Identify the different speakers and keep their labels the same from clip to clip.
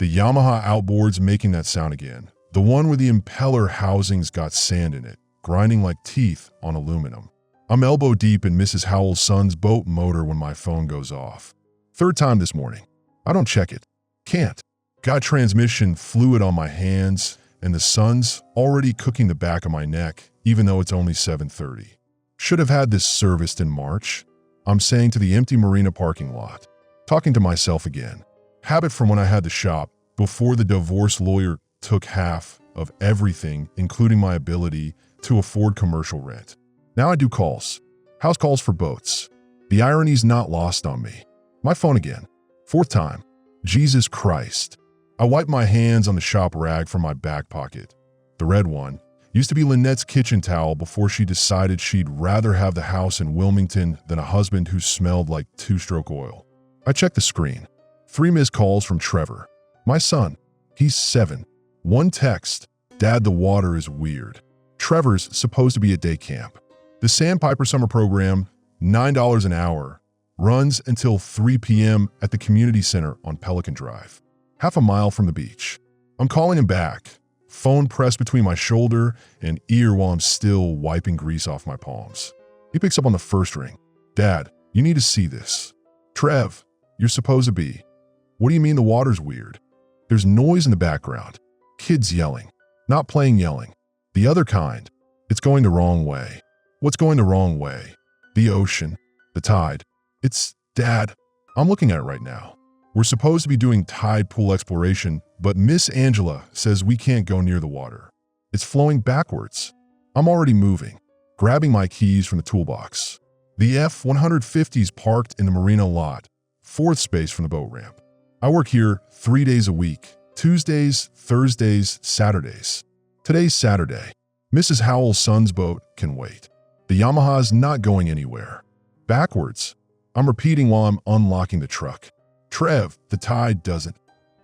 Speaker 1: The Yamaha outboard's making that sound again. The one where the impeller housing's got sand in it, grinding like teeth on aluminum. I'm elbow deep in Mrs. Howell's son's boat motor when my phone goes off. Third time this morning. I don't check it. Can't. Got transmission fluid on my hands, and the sun's already cooking the back of my neck, even though it's only 7:30. Should have had this serviced in March. I'm saying to the empty marina parking lot. Talking to myself again. Habit from when I had the shop, before the divorce lawyer took half of everything, including my ability to afford commercial rent. Now I do calls. House calls for boats. The irony's not lost on me. My phone again. Fourth time. Jesus Christ. I wipe my hands on the shop rag from my back pocket. The red one used to be Lynette's kitchen towel before she decided she'd rather have the house in Wilmington than a husband who smelled like two-stroke oil. I check the screen. 3 missed calls from Trevor. My son. He's 7. 1 text. Dad, the water is weird. Trevor's supposed to be at day camp. The Sandpiper Summer Program, $9 an hour, runs until 3 p.m. at the community center on Pelican Drive, half a mile from the beach. I'm calling him back, phone pressed between my shoulder and ear while I'm still wiping grease off my palms. He picks up on the first ring. Dad, you need to see this. Trev, you're supposed to be. What do you mean the water's weird? There's noise in the background. Kids yelling. Not playing yelling. The other kind. It's going the wrong way. What's going the wrong way? The ocean. The tide. It's Dad. I'm looking at it right now. We're supposed to be doing tide pool exploration, but Miss Angela says we can't go near the water. It's flowing backwards. I'm already moving, grabbing my keys from the toolbox. The F-150's parked in the marina lot, 4th space from the boat ramp. I work here 3 days a week, Tuesdays, Thursdays, Saturdays. Today's Saturday. Mrs. Howell's son's boat can wait. The Yamaha's not going anywhere. Backwards. I'm repeating while I'm unlocking the truck. Trev, the tide doesn't.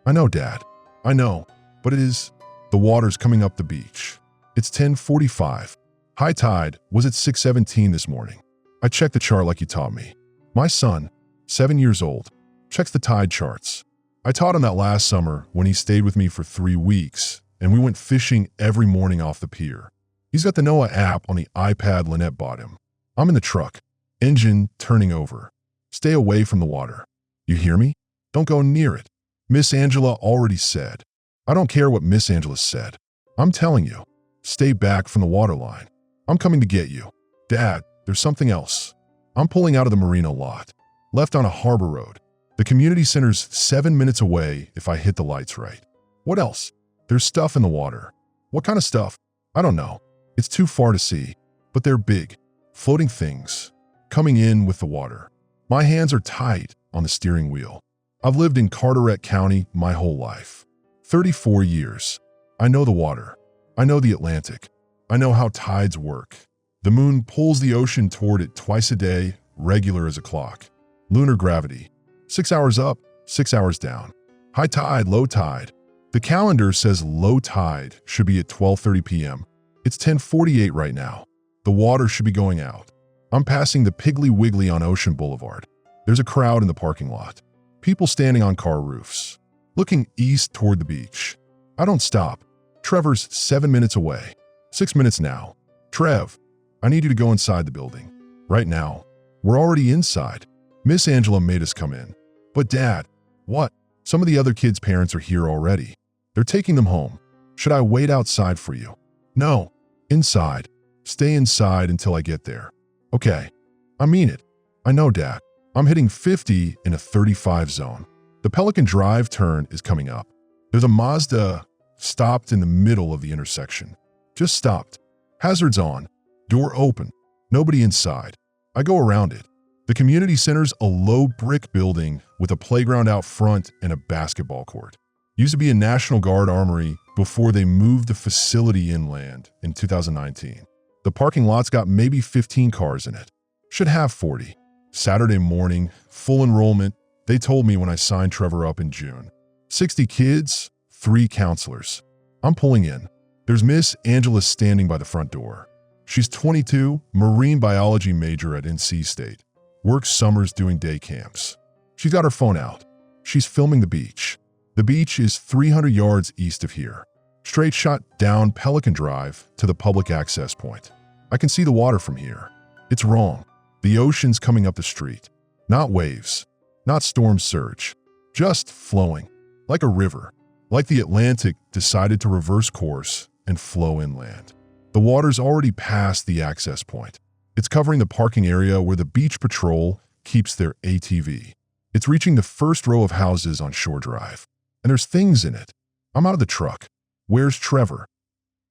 Speaker 1: I know, Dad. I know, but it is. The water's coming up the beach. It's 10:45. High tide was at 6:17 this morning. I checked the chart like you taught me. My son, 7 years old, checks the tide charts. I taught him that last summer when he stayed with me for 3 weeks, and we went fishing every morning off the pier. He's got the NOAA app on the iPad Lynette bought him. I'm in the truck, engine turning over. Stay away from the water. You hear me? Don't go near it. Miss Angela already said. I don't care what Miss Angela said. I'm telling you, stay back from the waterline. I'm coming to get you. Dad, there's something else. I'm pulling out of the marina lot, left on a harbor road. The community center's 7 minutes away if I hit the lights right. What else? There's stuff in the water. What kind of stuff? I don't know. It's too far to see, but they're big, floating things, coming in with the water. My hands are tight on the steering wheel. I've lived in Carteret County my whole life. 34 years. I know the water. I know the Atlantic. I know how tides work. The moon pulls the ocean toward it twice a day, regular as a clock. Lunar gravity. 6 hours up, 6 hours down. High tide, low tide. The calendar says low tide should be at 12:30 p.m. It's 10:48 right now. The water should be going out. I'm passing the Piggly Wiggly on Ocean Boulevard. There's a crowd in the parking lot. People standing on car roofs, looking east toward the beach. I don't stop. Trevor's 7 minutes away. 6 minutes now. Trev, I need you to go inside the building. Right now. We're already inside. Miss Angela made us come in. But Dad, what? Some of the other kids' parents are here already. They're taking them home. Should I wait outside for you? No. Inside. Stay inside until I get there. Okay. I mean it. I know, Dad. I'm hitting 50 in a 35 zone. The Pelican Drive turn is coming up. There's a Mazda stopped in the middle of the intersection. Just stopped. Hazards on. Door open. Nobody inside. I go around it. The community center's a low brick building with a playground out front and a basketball court. Used to be a National Guard armory before they moved the facility inland in 2019. The parking lot's got maybe 15 cars in it. Should have 40. Saturday morning, full enrollment, they told me when I signed Trevor up in June. 60 kids, 3 counselors. I'm pulling in. There's Miss Angela standing by the front door. She's 22, marine biology major at NC State. Works summers doing day camps. She's got her phone out. She's filming the beach. The beach is 300 yards east of here. Straight shot down Pelican Drive to the public access point. I can see the water from here. It's wrong. The ocean's coming up the street. Not waves, not storm surge, just flowing, like a river, like the Atlantic decided to reverse course and flow inland. The water's already past the access point. It's covering the parking area where the beach patrol keeps their ATV. It's reaching the first row of houses on Shore Drive. And there's things in it. I'm out of the truck. Where's Trevor?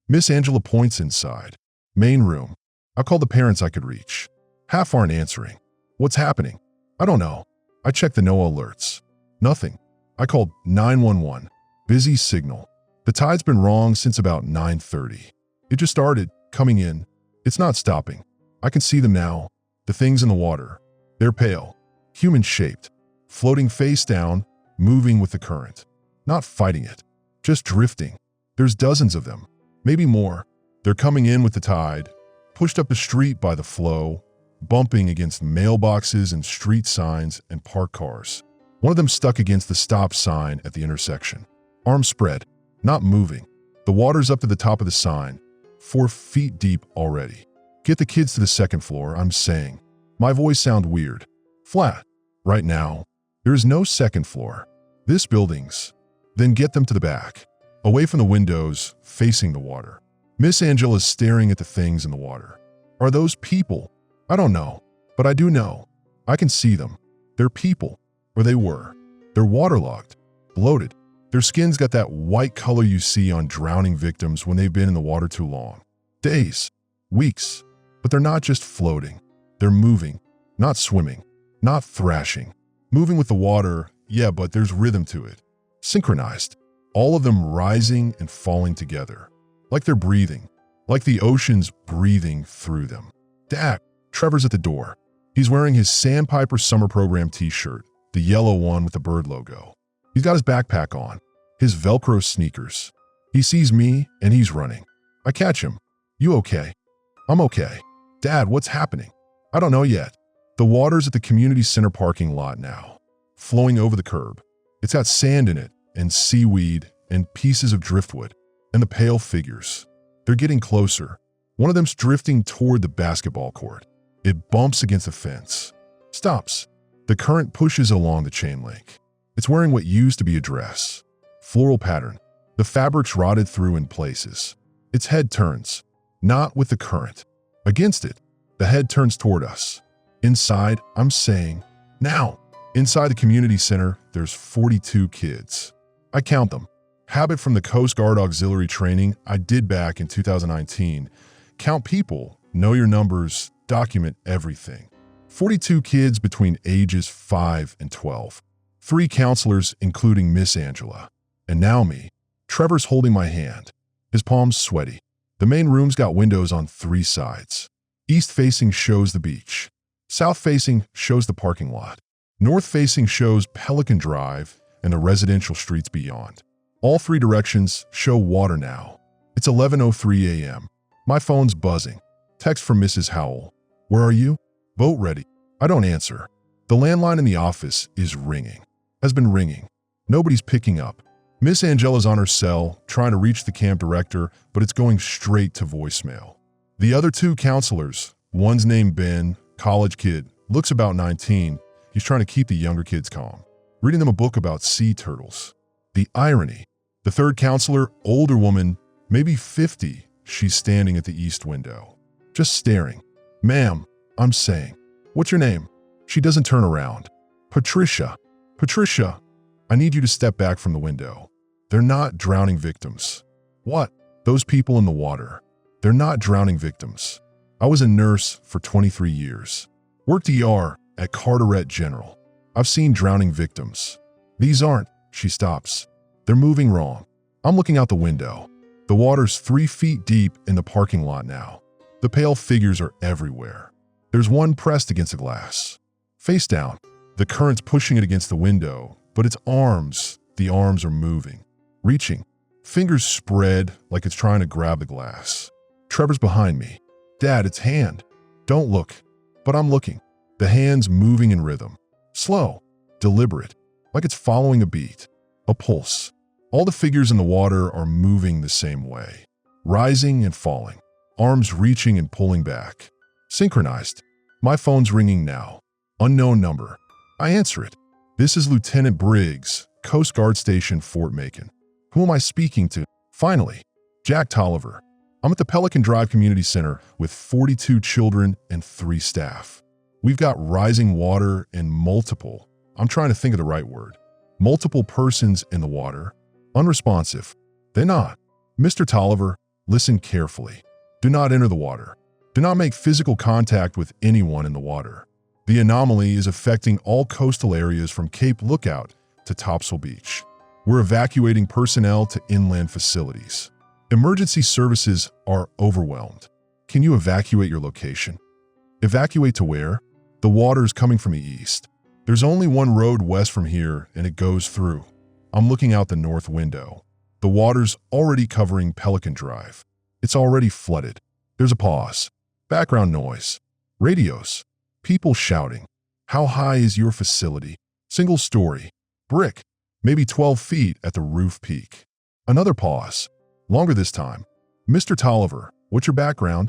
Speaker 1: Miss Angela points inside. Main room. I called the parents I could reach. Half aren't answering. What's happening? I don't know. I checked the NOAA alerts. Nothing. I called 911. Busy signal. The tide's been wrong since about 9:30. It just started coming in. It's not stopping. I can see them now. The things in the water. They're pale, human-shaped, floating face down, moving with the current. Not fighting it, just drifting. There's dozens of them, maybe more. They're coming in with the tide, pushed up the street by the flow, bumping against mailboxes and street signs and parked cars. One of them stuck against the stop sign at the intersection. Arms spread, not moving. The water's up to the top of the sign, 4 feet deep already. Get the kids to the second floor, I'm saying. My voice sounds weird. Flat. Right now, there is no second floor. This building's. Then get them to the back, away from the windows, facing the water. Miss Angela's staring at the things in the water. Are those people? I don't know, but I do know. I can see them. They're people, or they were. They're waterlogged, bloated. Their skin's got that white color you see on drowning victims when they've been in the water too long. Days, weeks, but they're not just floating. They're moving, not swimming, not thrashing. Moving with the water, yeah, but there's rhythm to it. Synchronized, all of them rising and falling together. Like they're breathing, like the ocean's breathing through them. Dad, Trevor's at the door. He's wearing his Sandpiper Summer Program t-shirt, the yellow one with the bird logo. He's got his backpack on, his Velcro sneakers. He sees me and he's running. I catch him. You okay? I'm okay. Dad, what's happening? I don't know yet. The water's at the community center parking lot now, flowing over the curb. It's got sand in it and seaweed and pieces of driftwood and the pale figures. They're getting closer. One of them's drifting toward the basketball court. It bumps against the fence. Stops. The current pushes along the chain link. It's wearing what used to be a dress. Floral pattern. The fabric's rotted through in places. Its head turns. Not with the current. Against it. The head turns toward us. Inside, I'm saying, now. Inside the community center, there's 42 kids. I count them. Habit from the Coast Guard auxiliary training I did back in 2019. Count people, know your numbers, document everything. 42 kids between ages 5 and 12. 3 counselors, including Miss Angela. And now me. Trevor's holding my hand. His palms sweaty. The main room's got windows on 3 sides. East-facing shows the beach. South-facing shows the parking lot. North-facing shows Pelican Drive and the residential streets beyond. All 3 directions show water now. It's 11:03 a.m. My phone's buzzing. Text from Mrs. Howell. Where are you? Boat ready. I don't answer. The landline in the office is ringing. Has been ringing. Nobody's picking up. Miss Angela's on her cell, trying to reach the camp director, but it's going straight to voicemail. The other 2 counselors, one's named Ben, college kid, looks about 19. He's trying to keep the younger kids calm, reading them a book about sea turtles. The irony. The 3rd counselor, older woman, maybe 50, she's standing at the east window, just staring. Ma'am, I'm saying, what's your name? She doesn't turn around. Patricia. Patricia, I need you to step back from the window. They're not drowning victims. What? Those people in the water. They're not drowning victims. I was a nurse for 23 years. Worked ER at Carteret General. I've seen drowning victims. These aren't. She stops. They're moving wrong. I'm looking out the window. The water's 3 feet deep in the parking lot now. The pale figures are everywhere. There's one pressed against the glass. Face down. The current's pushing it against the window, but its arms, the arms are moving. Reaching. Fingers spread like it's trying to grab the glass. Trevor's behind me. Dad, its hand. Don't look. But I'm looking. The hand's moving in rhythm. Slow. Deliberate. Like it's following a beat. A pulse. All the figures in the water are moving the same way, rising and falling, arms reaching and pulling back. Synchronized. My phone's ringing now. Unknown number. I answer it. This is Lieutenant Briggs, Coast Guard Station, Fort Macon. Who am I speaking to? Finally. Jack Tolliver. I'm at the Pelican Drive Community Center with 42 children and 3 staff. We've got rising water and I'm trying to think of the right word. Multiple persons in the water. Unresponsive. They're not. Mr. Tolliver, listen carefully. Do not enter the water. Do not make physical contact with anyone in the water. The anomaly is affecting all coastal areas from Cape Lookout to Topsail Beach. We're evacuating personnel to inland facilities. Emergency services are overwhelmed. Can you evacuate your location? Evacuate to where? The water is coming from the east. There's only one road west from here, and it goes through. I'm looking out the north window. The water's already covering Pelican Drive. It's already flooded. There's a pause. Background noise. Radios. People shouting. How high is your facility? Single story. Brick. Maybe 12 feet at the roof peak. Another pause. Longer this time. Mr. Tolliver, what's your background?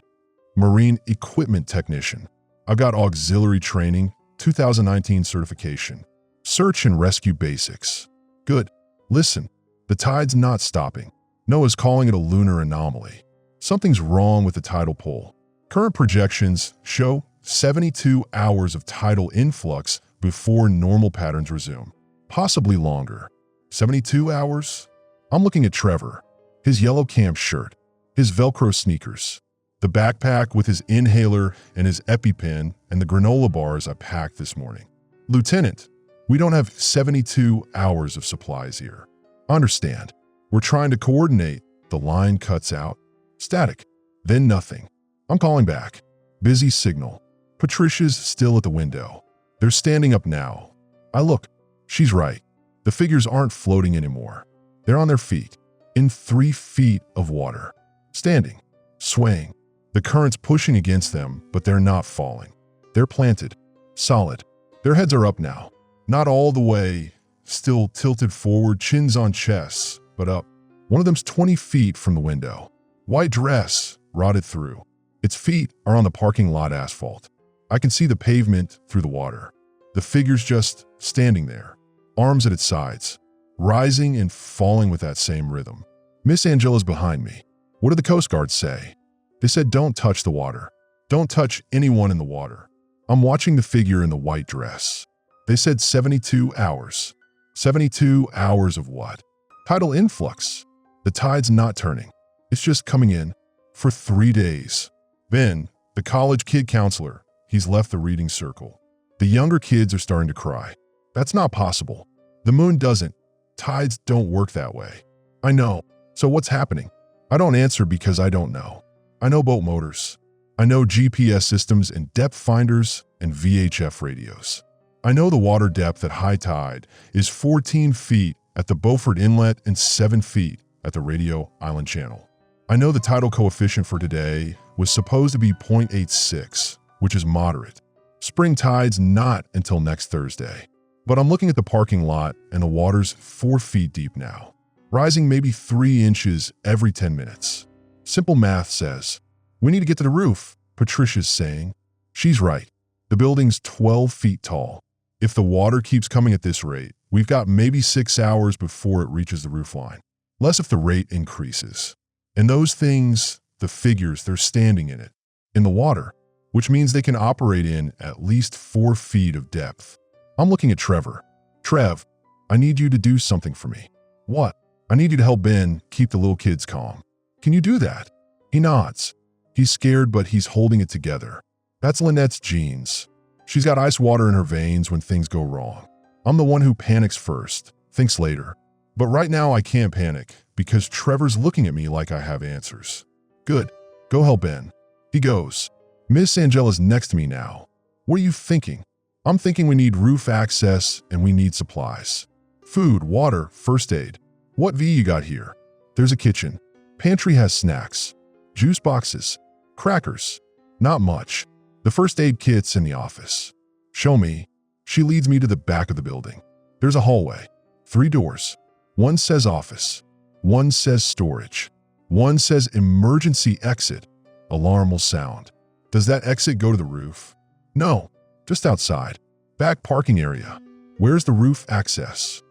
Speaker 1: Marine equipment technician. I've got auxiliary training, 2019 certification. Search and rescue basics. Good. Listen, the tide's not stopping. NOAA's calling it a lunar anomaly. Something's wrong with the tidal pull. Current projections show 72 hours of tidal influx before normal patterns resume. Possibly longer. 72 hours? I'm looking at Trevor. His yellow camp shirt. His Velcro sneakers. The backpack with his inhaler and his EpiPen and the granola bars I packed this morning. Lieutenant, we don't have 72 hours of supplies here. Understand. We're trying to coordinate. The line cuts out. Static. Then nothing. I'm calling back. Busy signal. Patricia's still at the window. They're standing up now. I look. She's right. The figures aren't floating anymore. They're on their feet. In 3 feet of water. Standing. Swaying. The current's pushing against them, but they're not falling. They're planted. Solid. Their heads are up now. Not all the way. Still tilted forward, chins on chests, but up. One of them's 20 feet from the window. White dress, rotted through. Its feet are on the parking lot asphalt. I can see the pavement through the water. The figure's just standing there, arms at its sides, rising and falling with that same rhythm. Miss Angela's behind me. What did the Coast Guard say? They said don't touch the water. Don't touch anyone in the water. I'm watching the figure in the white dress. They said 72 hours. 72 hours of what? Tidal influx. The tide's not turning. It's just coming in for 3 days. Ben, the college kid counselor, he's left the reading circle. The younger kids are starting to cry. That's not possible. The moon doesn't. Tides don't work that way. I know. So what's happening? I don't answer because I don't know. I know boat motors. I know GPS systems and depth finders and VHF radios. I know the water depth at high tide is 14 feet at the Beaufort Inlet and 7 feet at the Radio Island Channel. I know the tidal coefficient for today was supposed to be 0.86, which is moderate. Spring tide's not until next Thursday. But I'm looking at the parking lot and the water's 4 feet deep now, rising maybe 3 inches every 10 minutes. Simple math says, we need to get to the roof, Patricia's saying. She's right. The building's 12 feet tall. If the water keeps coming at this rate, we've got maybe 6 hours before it reaches the roof line. Less if the rate increases. And those things, the figures, they're standing in it, in the water, which means they can operate in at least 4 feet of depth. I'm looking at Trevor. Trev, I need you to do something for me. What? I need you to help Ben keep the little kids calm. Can you do that? He nods. He's scared, but he's holding it together. That's Lynette's genes. She's got ice water in her veins when things go wrong. I'm the one who panics first, thinks later. But right now I can't panic because Trevor's looking at me like I have answers. Good. Go help Ben. He goes. Miss Angela's next to me now. What are you thinking? I'm thinking we need roof access and we need supplies. Food, water, first aid. What V you got here? There's a kitchen. Pantry has snacks. Juice boxes. Crackers. Not much. The first aid kit's in the office. Show me. She leads me to the back of the building. There's a hallway. 3 doors. One says office. One says storage. One says emergency exit. Alarm will sound. Does that exit go to the roof? No, just outside. Back parking area. Where's the roof access?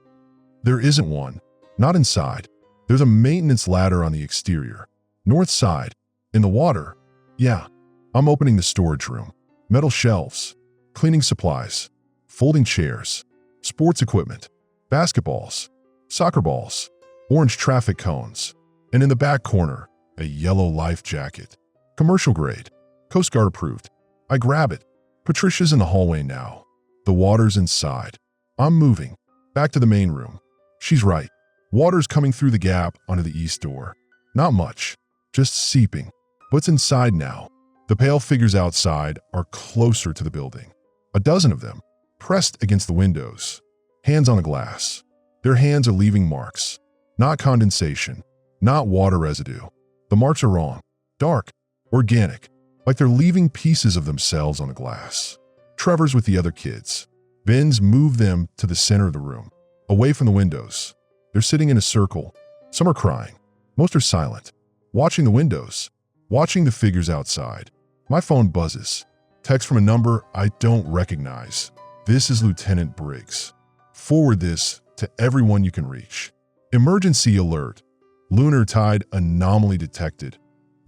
Speaker 1: There isn't one. Not inside. There's a maintenance ladder on the exterior. North side. In the water. Yeah. I'm opening the storage room. Metal shelves. Cleaning supplies. Folding chairs. Sports equipment. Basketballs. Soccer balls. Orange traffic cones. And in the back corner, a yellow life jacket. Commercial grade. Coast Guard approved. I grab it. Patricia's in the hallway now. The water's inside. I'm moving. Back to the main room. She's right. Water's coming through the gap onto the east door. Not much. Just seeping. But it's inside now. The pale figures outside are closer to the building. A dozen of them, pressed against the windows. Hands on the glass. Their hands are leaving marks. Not condensation. Not water residue. The marks are wrong. Dark. Organic. Like they're leaving pieces of themselves on the glass. Trevor's with the other kids. Ben's moved them to the center of the room, away from the windows. They're sitting in a circle. Some are crying. Most are silent. Watching the windows. Watching the figures outside. My phone buzzes. Text from a number I don't recognize. This is Lieutenant Briggs. Forward this to everyone you can reach. Emergency alert. Lunar tide anomaly detected.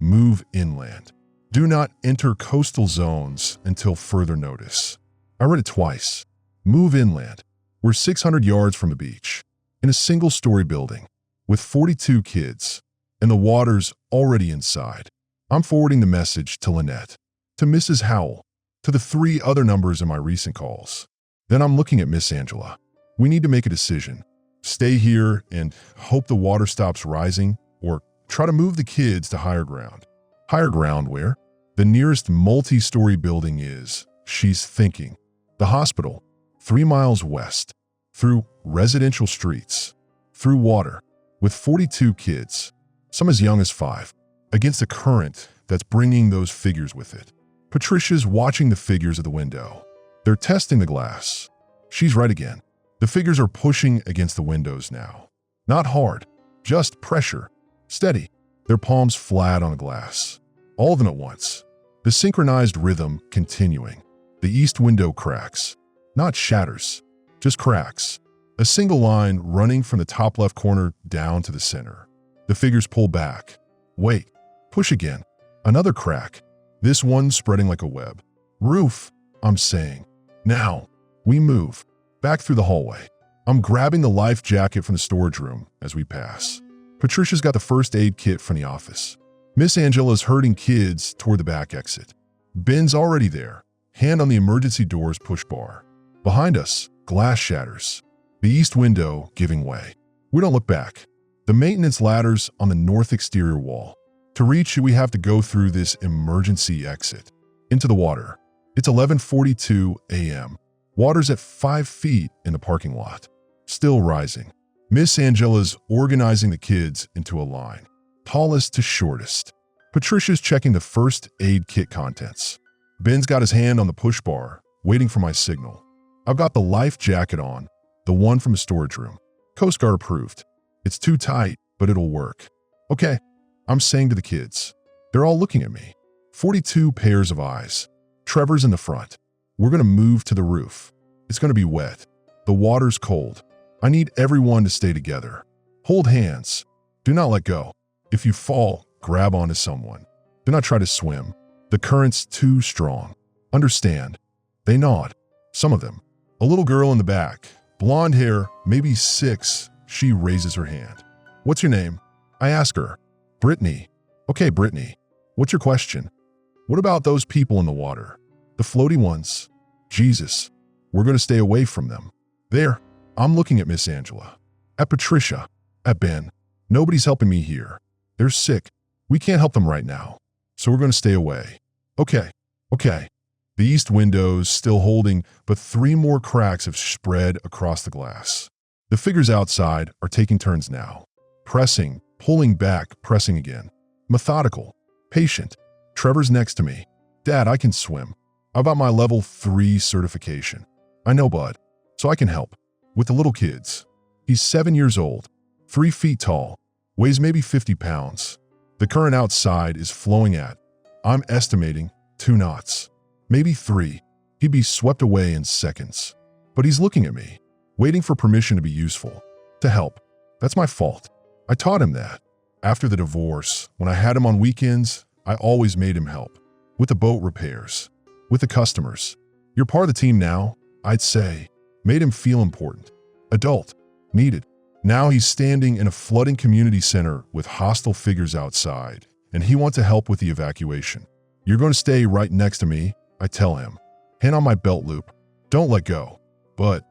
Speaker 1: Move inland. Do not enter coastal zones until further notice. I read it twice. Move inland. We're 600 yards from the beach, in a single-story building, with 42 kids, and the water's already inside. I'm forwarding the message to Lynette, to Mrs. Howell, to the 3 other numbers in my recent calls. Then I'm looking at Miss Angela. We need to make a decision. Stay here and hope the water stops rising, or try to move the kids to higher ground. Higher ground where? The nearest multi-story building is, she's thinking. The hospital, 3 miles west, through residential streets, through water, with 42 kids, some as young as 5, against a current that's bringing those figures with it. Patricia's watching the figures at the window. They're testing the glass. She's right again. The figures are pushing against the windows now. Not hard, just pressure. Steady. Their palms flat on the glass. All of them at once. The synchronized rhythm continuing. The east window cracks. Not shatters, just cracks. A single line running from the top left corner down to the center. The figures pull back. Wait. Push again. Another crack. This one spreading like a web. Roof, I'm saying. Now, we move. Back through the hallway. I'm grabbing the life jacket from the storage room as we pass. Patricia's got the first aid kit from the office. Miss Angela's herding kids toward the back exit. Ben's already there, hand on the emergency door's push bar. Behind us, glass shatters. The east window giving way. We don't look back. The maintenance ladder's on the north exterior wall. To reach it, we have to go through this emergency exit. Into the water. It's 11:42 a.m. Water's at 5 feet in the parking lot. Still rising. Miss Angela's organizing the kids into a line. Tallest to shortest. Patricia's checking the first aid kit contents. Ben's got his hand on the push bar, waiting for my signal. I've got the life jacket on, the one from the storage room. Coast Guard approved. It's too tight, but it'll work. Okay, I'm saying to the kids. They're all looking at me. 42 pairs of eyes. Trevor's in the front. We're gonna move to the roof. It's gonna be wet. The water's cold. I need everyone to stay together. Hold hands. Do not let go. If you fall, grab onto someone. Do not try to swim. The current's too strong. Understand. They nod. Some of them. A little girl in the back. Blonde hair, maybe 6. She raises her hand. What's your name? I ask her. Brittany. Okay, Brittany. What's your question? What about those people in the water? The floaty ones? Jesus. We're going to stay away from them. There. I'm looking at Miss Angela. At Patricia. At Ben. Nobody's helping me here. They're sick. We can't help them right now. So we're going to stay away. Okay. The east window's still holding, but 3 more cracks have spread across the glass. The figures outside are taking turns now. Pressing, pulling back, pressing again. Methodical. Patient. Trevor's next to me. Dad, I can swim. I've got my level 3 certification. I know Bud, so I can help. With the little kids. He's 7 years old. 3 feet tall, weighs maybe 50 pounds. The current outside is flowing at, I'm estimating, 2 knots, maybe 3. He'd be swept away in seconds. But he's looking at me, waiting for permission to be useful, to help. That's my fault. I taught him that. After the divorce, when I had him on weekends, I always made him help. With the boat repairs, with the customers. You're part of the team now, I'd say. Made him feel important. Adult. Needed. Now he's standing in a flooding community center with hostile figures outside, and he wants to help with the evacuation. You're going to stay right next to me, I tell him. Hand on my belt loop. Don't let go. But,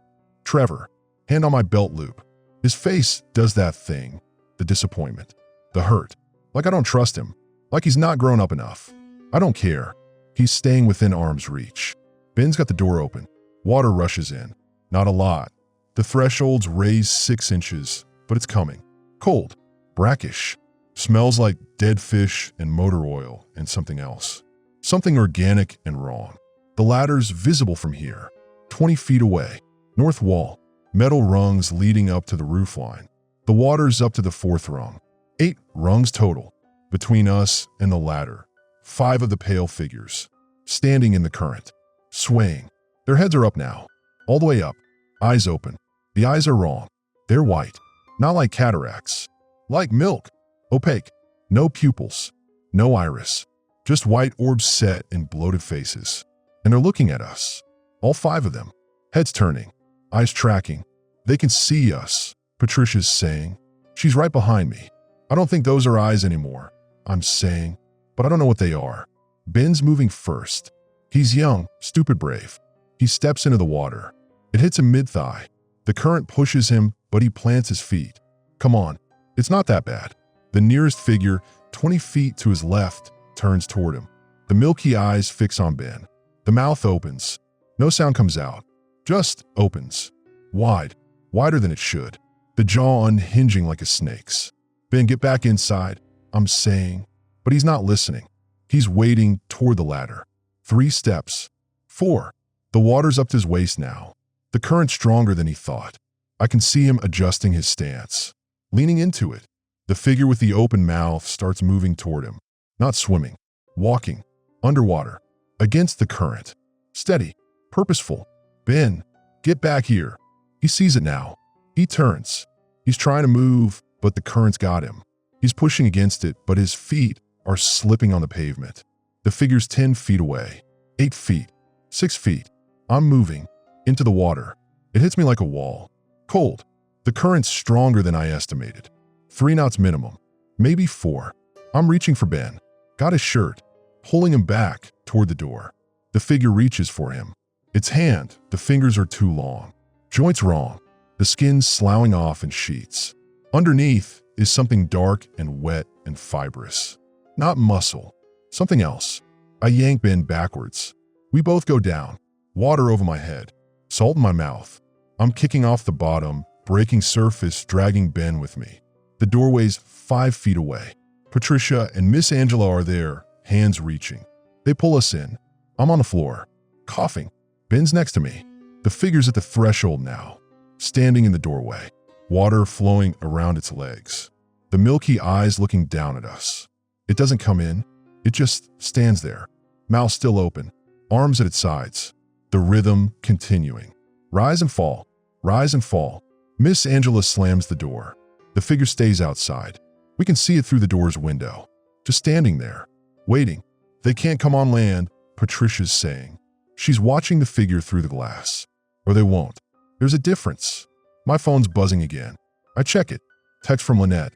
Speaker 1: Trevor, hand on my belt loop. His face does that thing. The disappointment. The hurt. Like I don't trust him. Like he's not grown up enough. I don't care. He's staying within arm's reach. Ben's got the door open. Water rushes in. Not a lot. The threshold's raised 6 inches, but it's coming. Cold. Brackish. Smells like dead fish and motor oil and something else. Something organic and wrong. The ladder's visible from here. 20 feet away. North wall. Metal rungs leading up to the roofline. The water's up to the 4th rung. 8 rungs total. Between us and the ladder. 5 of the pale figures. Standing in the current. Swaying. Their heads are up now. All the way up. Eyes open. The eyes are wrong. They're white. Not like cataracts. Like milk. Opaque. No pupils. No iris. Just white orbs set in bloated faces. And they're looking at us. All 5 of them. Heads turning. Eyes tracking. They can see us, Patricia's saying. She's right behind me. I don't think those are eyes anymore, I'm saying, but I don't know what they are. Ben's moving first. He's young, stupid brave. He steps into the water. It hits him mid-thigh. The current pushes him, but he plants his feet. Come on, it's not that bad. The nearest figure, 20 feet to his left, turns toward him. The milky eyes fix on Ben. The mouth opens. No sound comes out. Just opens. Wide. Wider than it should. The jaw unhinging like a snake's. Ben, get back inside, I'm saying. But he's not listening. He's wading toward the ladder. 3 steps. 4. The water's up to his waist now. The current's stronger than he thought. I can see him adjusting his stance. Leaning into it. The figure with the open mouth starts moving toward him. Not swimming. Walking. Underwater. Against the current. Steady. Purposeful. Ben, get back here. He sees it now. He turns. He's trying to move, but the current's got him. He's pushing against it, but his feet are slipping on the pavement. The figure's 10 feet away. 8 feet. 6 feet. I'm moving. Into the water. It hits me like a wall. Cold. The current's stronger than I estimated. 3 knots minimum. Maybe 4. I'm reaching for Ben. Got his shirt. Pulling him back toward the door. The figure reaches for him. Its hand, the fingers are too long. Joints wrong. The skin's sloughing off in sheets. Underneath is something dark and wet and fibrous. Not muscle. Something else. I yank Ben backwards. We both go down. Water over my head. Salt in my mouth. I'm kicking off the bottom, breaking surface, dragging Ben with me. The doorway's 5 feet away. Patricia and Miss Angela are there, hands reaching. They pull us in. I'm on the floor, coughing. Ben's next to me. The figure's at the threshold now, standing in the doorway, water flowing around its legs. The milky eyes looking down at us. It doesn't come in. It just stands there, mouth still open, arms at its sides. The rhythm continuing. Rise and fall. Rise and fall. Miss Angela slams the door. The figure stays outside. We can see it through the door's window. Just standing there, waiting. They can't come on land, Patricia's saying. She's watching the figure through the glass. Or they won't. There's a difference. My phone's buzzing again. I check it. Text from Lynette.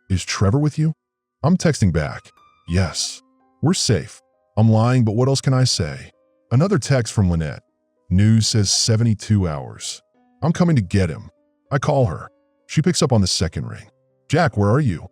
Speaker 1: Is Trevor with you? I'm texting back. Yes. We're safe. I'm lying, but what else can I say? Another text from Lynette. News says 72 hours. I'm coming to get him. I call her. She picks up on the second ring. Jack, where are you?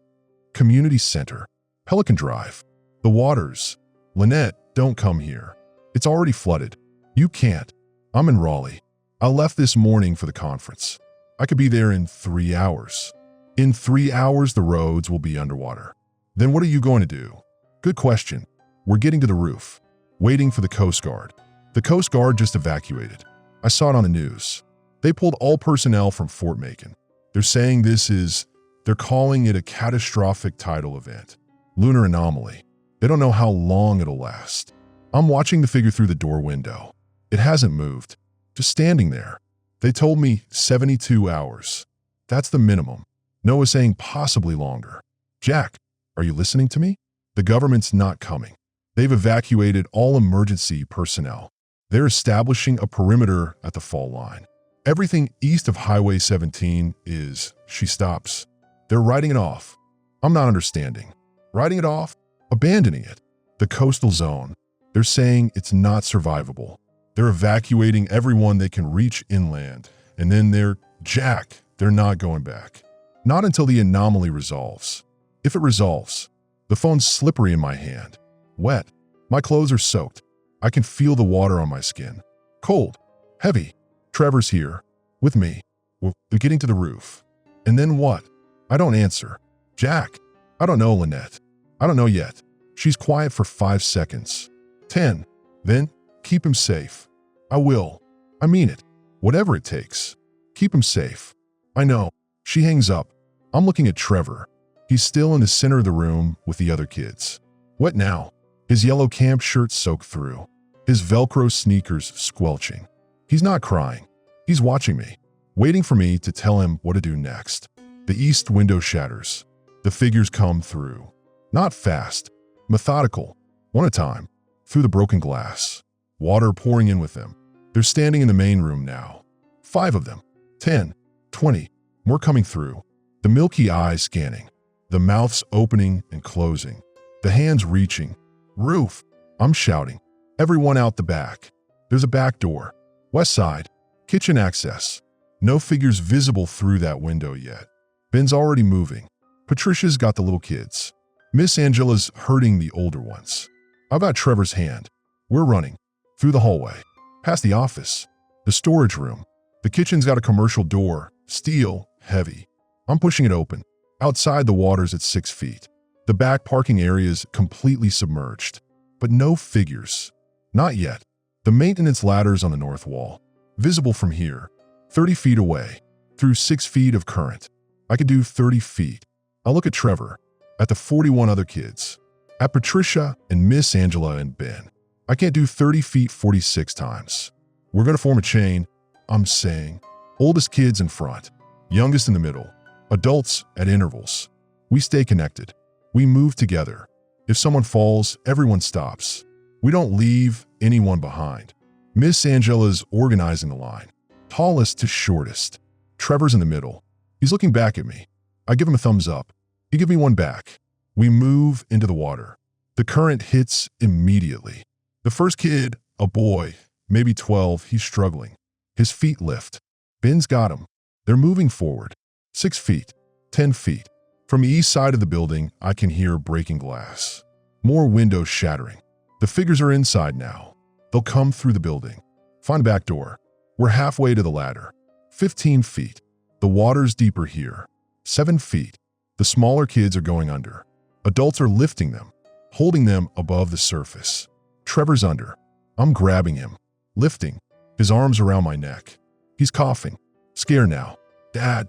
Speaker 1: Community Center. Pelican Drive. The waters. Lynette, don't come here. It's already flooded. You can't. I'm in Raleigh. I left this morning for the conference. I could be there in 3 hours. In 3 hours, the roads will be underwater. Then what are you going to do? Good question. We're getting to the roof. Waiting for the Coast Guard. The Coast Guard just evacuated. I saw it on the news. They pulled all personnel from Fort Macon. They're saying this is They're calling it a catastrophic tidal event. Lunar anomaly. They don't know how long it'll last. I'm watching the figure through the door window. It hasn't moved. Just standing there. They told me 72 hours. That's the minimum. Noah's saying possibly longer. Jack, are you listening to me? The government's not coming. They've evacuated all emergency personnel. They're establishing a perimeter at the fall line. Everything east of Highway 17 is, she stops. They're writing it off. I'm not understanding. Writing it off? Abandoning it. The coastal zone. They're saying it's not survivable. They're evacuating everyone they can reach inland. And then Jack, they're not going back. Not until the anomaly resolves. If it resolves. The phone's slippery in my hand. Wet. My clothes are soaked. I can feel the water on my skin. Cold. Heavy. Trevor's here. With me. We're getting to the roof. And then what? I don't answer. Jack. I don't know, Lynette. I don't know yet. She's quiet for 5 seconds. 10. Then, keep him safe. I will. I mean it. Whatever it takes. Keep him safe. I know. She hangs up. I'm looking at Trevor. He's still in the center of the room with the other kids. What now? His yellow camp shirt soaked through. His Velcro sneakers squelching. He's not crying. He's watching me, waiting for me to tell him what to do next. The east window shatters. The figures come through. Not fast. Methodical. One at a time. Through the broken glass. Water pouring in with them. They're standing in the main room now. 5 of them. 10. 20. More coming through. The milky eyes scanning. The mouths opening and closing. The hands reaching. Roof. I'm shouting. Everyone out the back. There's a back door. West side. Kitchen access. No figures visible through that window yet. Ben's already moving. Patricia's got the little kids. Miss Angela's herding the older ones. I've got Trevor's hand. We're running. Through the hallway. Past the office. The storage room. The kitchen's got a commercial door. Steel. Heavy. I'm pushing it open. Outside, the water's at 6 feet. The back parking area's completely submerged. But no figures. Not yet. The maintenance ladder's on the north wall. Visible from here. 30 feet away. Through 6 feet of current. I could do 30 feet. I look at Trevor. At the 41 other kids. At Patricia and Miss Angela and Ben. I can't do 30 feet 46 times. We're gonna form a chain, I'm saying. Oldest kids in front. Youngest in the middle. Adults at intervals. We stay connected. We move together. If someone falls, everyone stops. We don't leave anyone behind. Miss Angela's organizing the line. Tallest to shortest. Trevor's in the middle. He's looking back at me. I give him a thumbs up. He gives me one back. We move into the water. The current hits immediately. The first kid, a boy, maybe 12, he's struggling. His feet lift. Ben's got him. They're moving forward. 6 feet. 10 feet. From the east side of the building, I can hear breaking glass. More windows shattering. The figures are inside now. They'll come through the building. Find a back door. We're halfway to the ladder. 15 feet. The water's deeper here. 7 feet. The smaller kids are going under. Adults are lifting them, holding them above the surface. Trevor's under. I'm grabbing him, lifting, his arms around my neck. He's coughing. Scared now. Dad,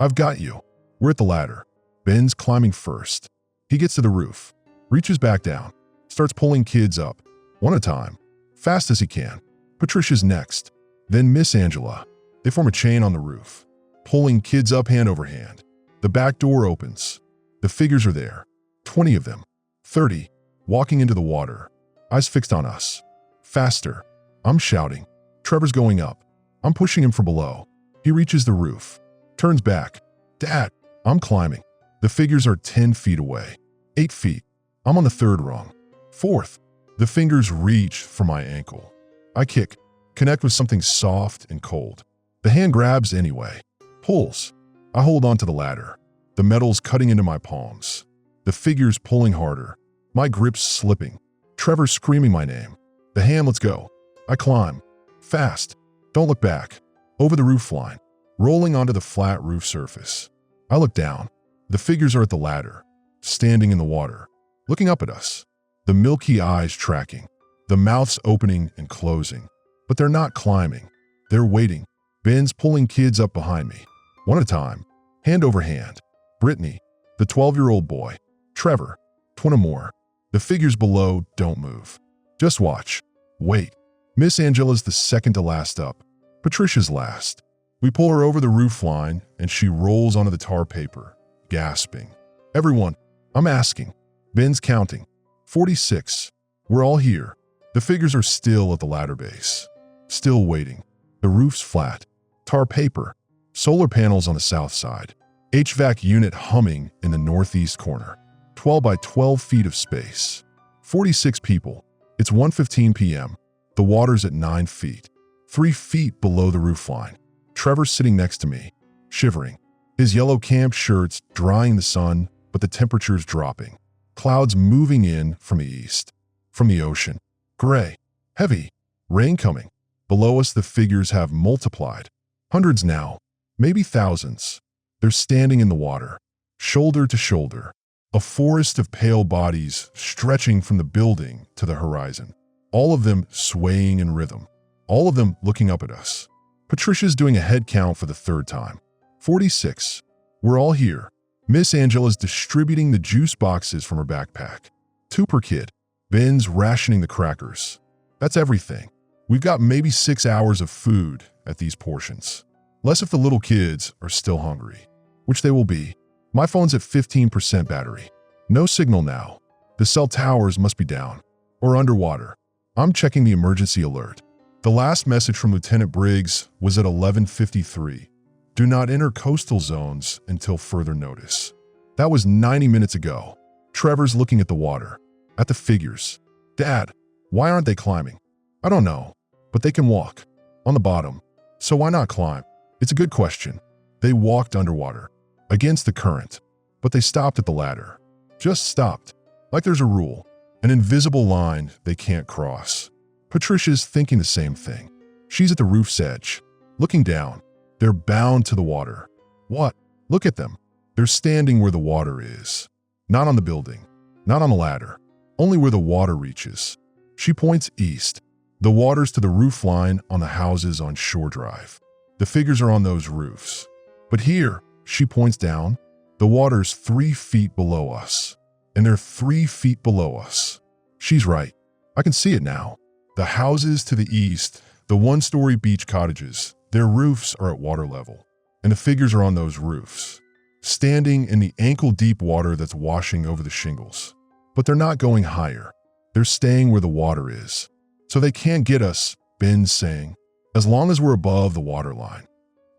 Speaker 1: I've got you. We're at the ladder. Ben's climbing first. He gets to the roof, reaches back down, starts pulling kids up, one at a time, fast as he can. Patricia's next. Then Miss Angela. They form a chain on the roof, pulling kids up hand over hand. The back door opens. The figures are there. 20 of them. 30. Walking into the water. Eyes fixed on us. Faster. I'm shouting. Trevor's going up. I'm pushing him from below. He reaches the roof. Turns back. Dad, I'm climbing. The figures are 10 feet away. 8 feet. I'm on the 3rd rung. 4th. The fingers reach for my ankle. I kick. Connect with something soft and cold. The hand grabs anyway. Pulls. I hold onto the ladder. The metal's cutting into my palms. The figure's pulling harder. My grip's slipping. Trevor's screaming my name. The hand lets go. I climb. Fast. Don't look back. Over the roof line. Rolling onto the flat roof surface. I look down. The figures are at the ladder. Standing in the water. Looking up at us. The milky eyes tracking. The mouths opening and closing. But they're not climbing. They're waiting. Ben's pulling kids up behind me. One at a time. Hand over hand. Brittany, the 12-year-old boy. Trevor, 20 more. The figures below don't move. Just watch. Wait. Miss Angela's the second to last up. Patricia's last. We pull her over the roof line and she rolls onto the tar paper, gasping. Everyone, I'm asking. Ben's counting. 46. We're all here. The figures are still at the ladder base. Still waiting. The roof's flat. Tar paper. Solar panels on the south side. HVAC unit humming in the northeast corner. 12 by 12 feet of space. 46 people. It's 1:15 p.m. The water's at 9 feet. 3 feet below the roofline. Trevor's sitting next to me, shivering. His yellow camp shirt's drying the sun, but the temperature's dropping. Clouds moving in from the east. From the ocean. Gray. Heavy. Rain coming. Below us, the figures have multiplied. Hundreds now. Maybe thousands. They're standing in the water, shoulder to shoulder. A forest of pale bodies stretching from the building to the horizon. All of them swaying in rhythm. All of them looking up at us. Patricia's doing a head count for the third time. 46. We're all here. Miss Angela's distributing the juice boxes from her backpack. 2 per kid. Ben's rationing the crackers. That's everything. We've got maybe 6 hours of food at these portions. Less if the little kids are still hungry, which they will be. My phone's at 15% battery. No signal now. The cell towers must be down or underwater. I'm checking the emergency alert. The last message from Lieutenant Briggs was at 11:53. Do not enter coastal zones until further notice. That was 90 minutes ago. Trevor's looking at the water, at the figures. Dad, why aren't they climbing? I don't know, but they can walk. On the bottom. So why not climb? It's a good question. They walked underwater, against the current, but they stopped at the ladder. Just stopped. Like there's a rule, an invisible line they can't cross. Patricia's thinking the same thing. She's at the roof's edge, looking down. They're bound to the water. What? Look at them. They're standing where the water is. Not on the building, not on the ladder, only where the water reaches. She points east. The water's to the roof line on the houses on Shore Drive. The figures are on those roofs. But here, she points down, the water's 3 feet below us. And they're 3 feet below us. She's right. I can see it now. The houses to the east, the one-story beach cottages, their roofs are at water level. And the figures are on those roofs, standing in the ankle-deep water that's washing over the shingles. But they're not going higher. They're staying where the water is. So they can't get us, Ben's saying, as long as we're above the water line.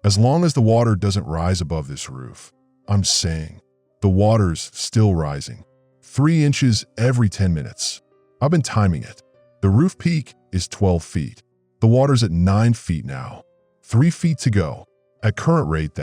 Speaker 1: As long as the water doesn't rise above this roof. I'm saying, the water's still rising. 3 inches every 10 minutes. I've been timing it. The roof peak is 12 feet. The water's at 9 feet now. 3 feet to go. At current rate,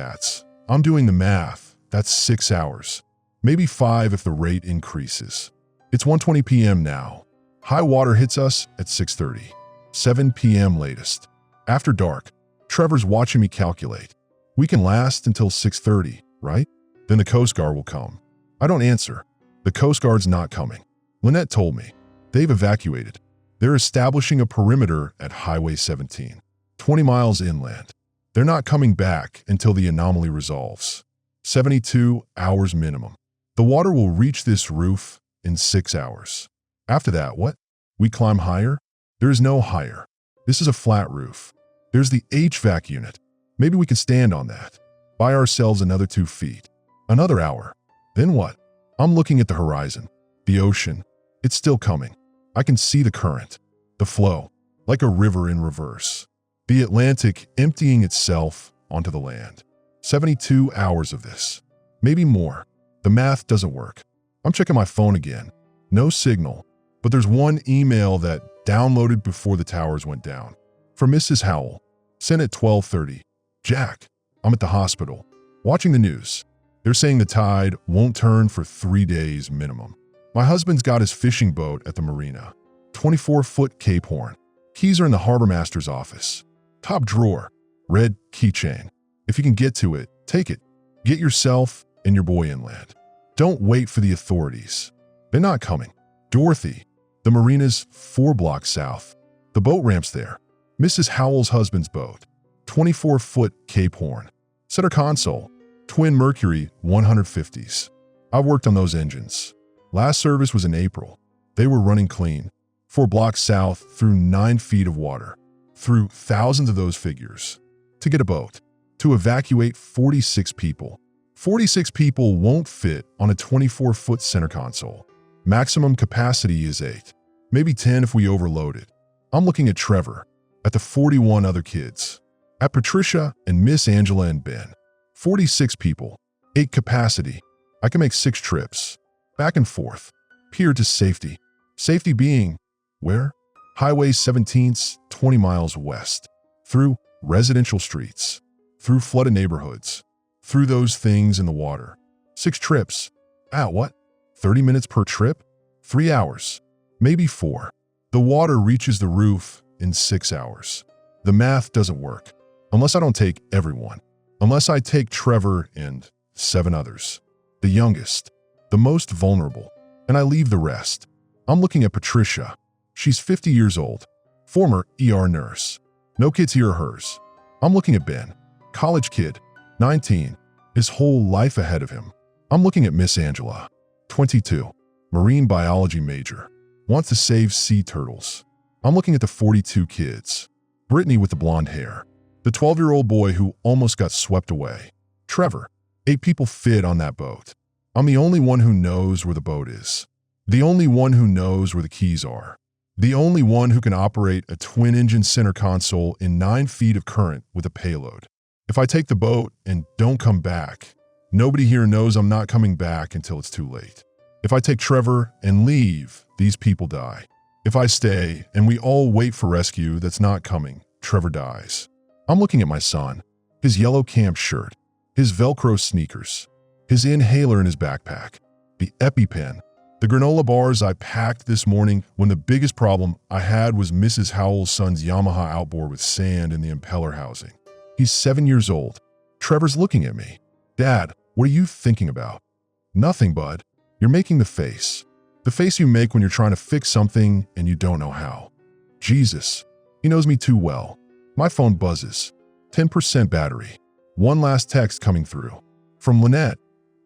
Speaker 1: I'm doing the math, that's 6 hours. Maybe 5 if the rate increases. It's 1:20 p.m. now. High water hits us at 6:30. 7 p.m. latest. After dark, Trevor's watching me calculate. We can last until 6:30, right? Then the Coast Guard will come. I don't answer. The Coast Guard's not coming. Lynette told me. They've evacuated. They're establishing a perimeter at Highway 17, 20 miles inland. They're not coming back until the anomaly resolves. 72 hours minimum. The water will reach this roof in 6 hours. After that, what? We climb higher? There is no higher. This is a flat roof. There's the HVAC unit. Maybe we can stand on that. Buy ourselves another 2 feet. Another hour. Then what? I'm looking at the horizon. The ocean. It's still coming. I can see the current. The flow. Like a river in reverse. The Atlantic emptying itself onto the land. 72 hours of this. Maybe more. The math doesn't work. I'm checking my phone again. No signal. But there's one email that downloaded before the towers went down. From Mrs. Howell. Sent at 12:30. Jack, I'm at the hospital. Watching the news. They're saying the tide won't turn for 3 days minimum. My husband's got his fishing boat at the marina. 24-foot Cape Horn. Keys are in the harbor master's office. Top drawer. Red keychain. If you can get to it, take it. Get yourself and your boy inland. Don't wait for the authorities. They're not coming. Dorothy. The marina's 4 blocks south. The boat ramp's there. Mrs. Howell's husband's boat. 24-foot Cape Horn. Center console. Twin Mercury 150s. I've worked on those engines. Last service was in April. They were running clean. 4 blocks south through 9 feet of water. Through thousands of those figures. To get a boat. To evacuate 46 people. 46 people won't fit on a 24-foot center console. Maximum capacity is 8. Maybe 10 if we overload it. I'm looking at Trevor. At the 41 other kids. At Patricia and Miss Angela and Ben. 46 people. 8 capacity. I can make 6 trips. Back and forth. Pier to safety. Safety being, where? Highway 17's 20 miles west. Through residential streets. Through flooded neighborhoods. Through those things in the water. 6 trips. At what? 30 minutes per trip? 3 hours. Maybe 4. The water reaches the roof in 6 hours. The math doesn't work. Unless I don't take everyone. Unless I take Trevor and 7 others. The youngest. The most vulnerable. And I leave the rest. I'm looking at Patricia. She's 50 years old. Former ER nurse. No kids here are hers. I'm looking at Ben. College kid. 19. His whole life ahead of him. I'm looking at Miss Angela. 22. Marine biology major. Wants to save sea turtles. I'm looking at the 42 kids. Brittany with the blonde hair. The 12-year-old boy who almost got swept away. Trevor. 8 people fit on that boat. I'm the only one who knows where the boat is. The only one who knows where the keys are. The only one who can operate a twin-engine center console in 9 feet of current with a payload. If I take the boat and don't come back, nobody here knows I'm not coming back until it's too late. If I take Trevor and leave, these people die. If I stay and we all wait for rescue that's not coming, Trevor dies. I'm looking at my son, his yellow camp shirt, his Velcro sneakers, his inhaler in his backpack, the EpiPen, the granola bars I packed this morning when the biggest problem I had was Mrs. Howell's son's Yamaha outboard with sand in the impeller housing. He's 7 years old. Trevor's looking at me. Dad, what are you thinking about? Nothing, bud. You're making the face. The face you make when you're trying to fix something and you don't know how. Jesus. He knows me too well. My phone buzzes. 10% battery. One last text coming through. From Lynette.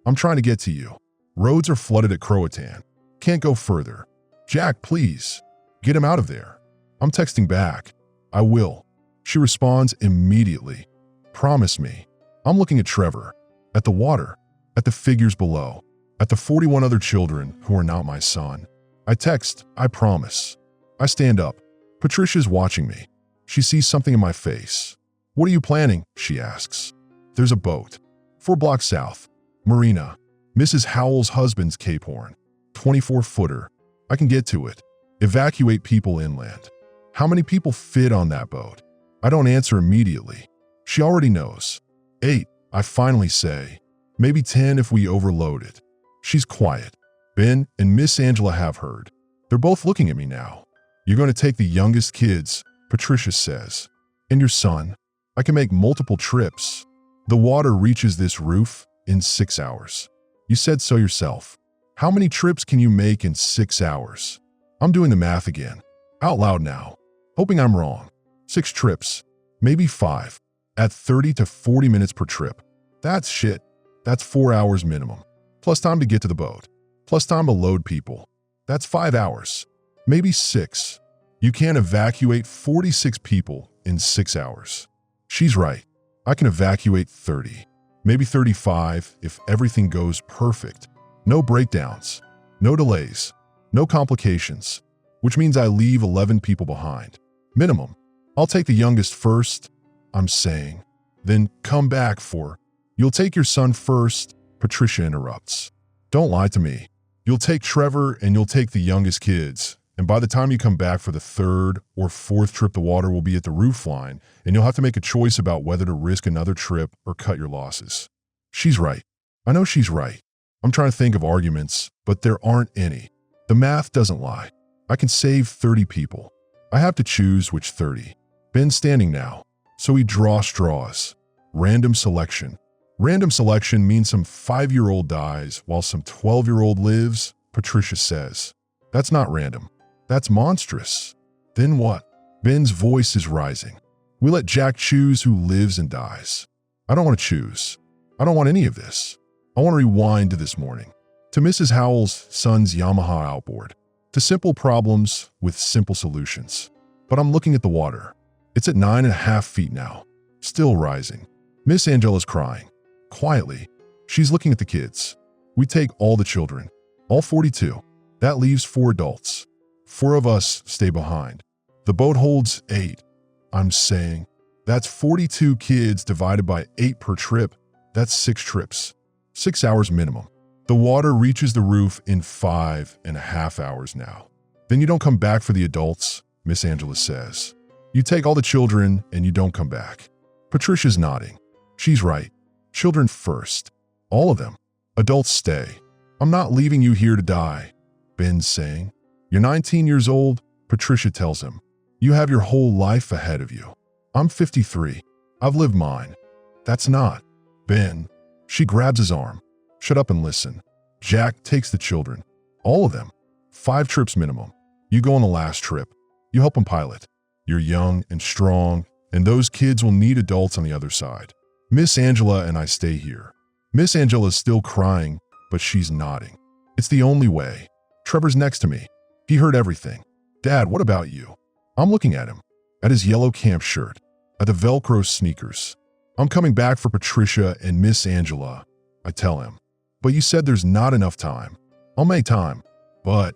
Speaker 1: I'm trying to get to you. Roads are flooded at Croatan. Can't go further. Jack, please. Get him out of there. I'm texting back. I will. She responds immediately. Promise me. I'm looking at Trevor. At the water. At the figures below. At the 41 other children who are not my son. I text, I promise. I stand up. Patricia's watching me. She sees something in my face. What are you planning? She asks. There's a boat. 4 blocks south. Marina. Mrs. Howell's husband's Cape Horn. 24-footer. I can get to it. Evacuate people inland. How many people fit on that boat? I don't answer immediately. She already knows. 8, I finally say. Maybe 10 if we overload it. She's quiet. Ben and Miss Angela have heard. They're both looking at me now. You're going to take the youngest kids, Patricia says. And your son. I can make multiple trips. The water reaches this roof in 6 hours. You said so yourself. How many trips can you make in 6 hours? I'm doing the math again. Out loud now. Hoping I'm wrong. 6 trips. Maybe 5. At 30 to 40 minutes per trip. That's shit. That's 4 hours minimum. Plus time to get to the boat. Plus time to load people. That's 5 hours. Maybe 6. You can't evacuate 46 people in 6 hours. She's right. I can evacuate 30. Maybe 35 if everything goes perfect. No breakdowns. No delays. No complications. Which means I leave 11 people behind. Minimum. I'll take the youngest first, I'm saying. Then come back for, you'll take your son first, Patricia interrupts. Don't lie to me. You'll take Trevor and you'll take the youngest kids. And by the time you come back for the 3rd or 4th trip, the water will be at the roof line, and you'll have to make a choice about whether to risk another trip or cut your losses. She's right. I know she's right. I'm trying to think of arguments, but there aren't any. The math doesn't lie. I can save 30 people. I have to choose which 30. Ben's standing now, so we draw straws. Random selection. Random selection means some 5-year-old dies while some 12-year-old lives, Patricia says. That's not random. That's monstrous. Then what? Ben's voice is rising. We let Jack choose who lives and dies. I don't want to choose. I don't want any of this. I want to rewind to this morning, to Mrs. Howell's son's Yamaha outboard, to simple problems with simple solutions. But I'm looking at the water. It's at 9.5 feet now, still rising. Miss Angela's crying. Quietly, she's looking at the kids. We take all the children, all 42. That leaves 4 adults. 4 of us stay behind. The boat holds 8. I'm saying, that's 42 kids divided by 8 per trip. That's 6 trips. 6 hours minimum. The water reaches the roof in 5.5 hours now. Then you don't come back for the adults, Miss Angela says. You take all the children and you don't come back. Patricia's nodding. She's right. Children first. All of them. Adults stay. I'm not leaving you here to die, Ben's saying. You're 19 years old, Patricia tells him. You have your whole life ahead of you. I'm 53. I've lived mine. That's not. Ben. She grabs his arm. Shut up and listen. Jack takes the children. All of them. 5 trips minimum. You go on the last trip. You help them pilot. You're young and strong, and those kids will need adults on the other side. Miss Angela and I stay here. Miss Angela's still crying, but she's nodding. It's the only way. Trevor's next to me. He heard everything. Dad, what about you? I'm looking at him, at his yellow camp shirt, at the Velcro sneakers. I'm coming back for Patricia and Miss Angela, I tell him. But you said there's not enough time. I'll make time. But,